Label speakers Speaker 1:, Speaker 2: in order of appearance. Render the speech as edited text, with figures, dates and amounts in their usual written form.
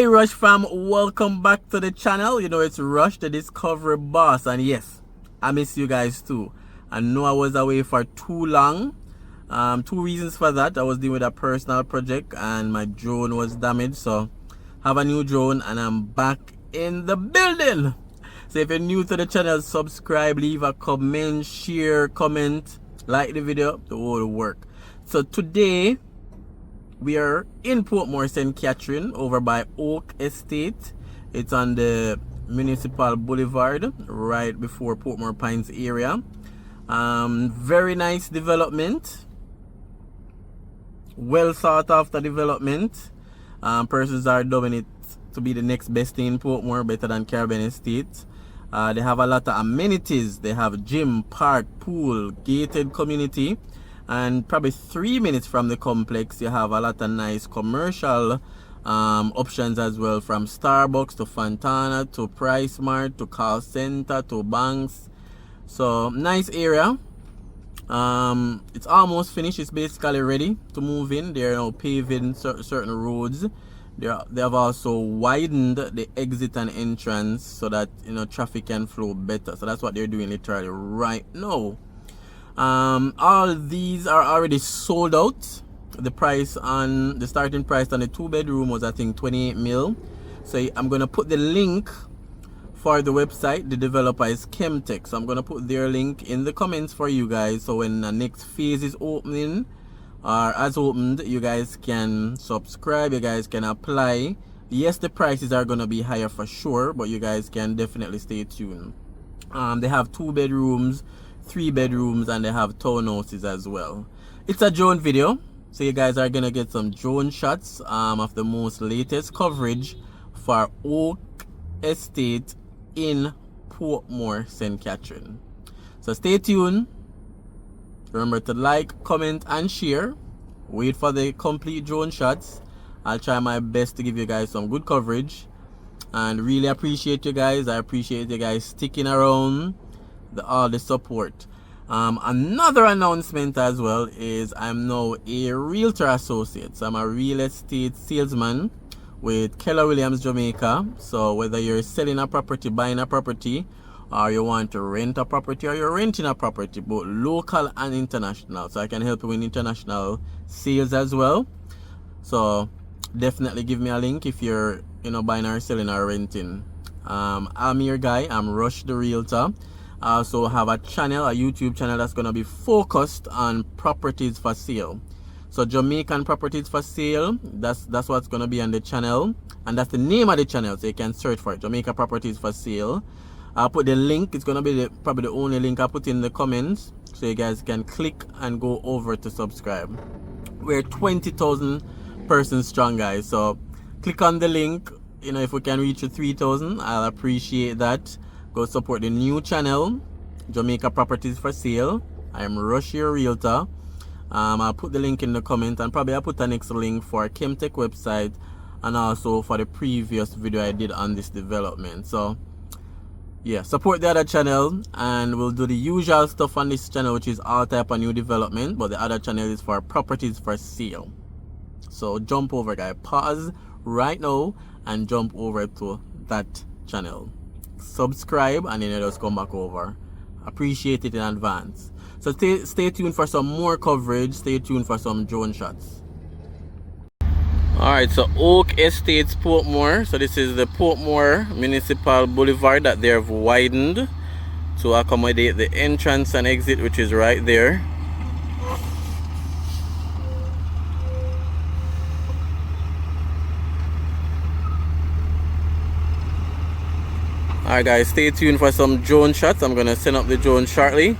Speaker 1: Rush fam, welcome back to the channel. You know, it's Rush the Discovery Boss, and yes, I miss you guys too. I know I was away for too long. Two reasons for that. I was dealing with a personal project and my drone was damaged, so have a new drone and I'm back in the building. So if you're new to the channel, subscribe, leave a comment, share, comment, like the video, the whole work. So today we are in Portmore, St. Catherine, over by Oak Estate. It's on the Municipal Boulevard, right before Portmore Pines area. Very nice development. Well thought after development. Persons are dubbing it to be the next best thing in Portmore, better than Caribbean Estate. They have a lot of amenities. They have gym, park, pool, gated community. And probably 3 minutes from the complex, you have a lot of nice commercial options as well, from Starbucks to Fontana to Price Mart to call center to banks. So nice area. It's almost finished. It's basically ready to move in. They're now paving certain roads. They have also widened the exit and entrance so that, you know, traffic can flow better. So that's what they're doing literally right now. All these are already sold out. The starting price on the 2-bedroom was, I think, 28 mil. So I'm gonna put the link for the website. The developer is Chemtech, so I'm gonna put their link in the comments for you guys. So when the next phase is opening or has opened, you guys can subscribe. You guys can apply. Yes, the prices are gonna be higher for sure, but you guys can definitely stay tuned. They have 2 bedrooms, 3 bedrooms, and they have townhouses as well. It's a drone video, so you guys are gonna get some drone shots of the most latest coverage for Oak Estate in Portmore, St. Catherine. So stay tuned. Remember to like, comment, and share. Wait for the complete drone shots. I'll try my best to give you guys some good coverage, and really appreciate you guys. I appreciate you guys sticking around, all the support. Another announcement as well is I'm now a Realtor associate. So I'm a real estate salesman with Keller Williams Jamaica. So whether you're selling a property, buying a property, or you want to rent a property, or you're renting a property, both local and international, so I can help you with international sales as well. So definitely give me a link if you're, you know, buying or selling or renting. I'm your guy. I'm Rush the Realtor. I also have a channel, a YouTube channel that's going to be focused on properties for sale. So Jamaican properties for sale, that's what's going to be on the channel, and that's the name of the channel, so you can search for it, Jamaica Properties for Sale. I'll put the link. It's going to be probably the only link I put in the comments, so you guys can click and go over to subscribe. We're 20,000 persons strong, guys, so click on the link. You know, if we can reach 3,000, I'll appreciate that. Go support the new channel, Jamaica Properties for Sale. I am Rush your Realtor. I'll put the link in the comment, and probably I'll put the next link for Chemtech website and also for the previous video I did on this development. So yeah, support the other channel, and we'll do the usual stuff on this channel, which is all type of new development, but the other channel is for properties for sale. So jump over, guys. Pause right now and jump over to that channel. Subscribe, and then you just come back over. Appreciate it in advance. So stay tuned for some more coverage. Stay tuned for some drone shots. Alright, so Oak Estates, Portmore. So this is the Portmore Municipal Boulevard that they have widened to accommodate the entrance and exit, which is right there. Alright guys, stay tuned for some drone shots. I'm gonna send up the drone shortly.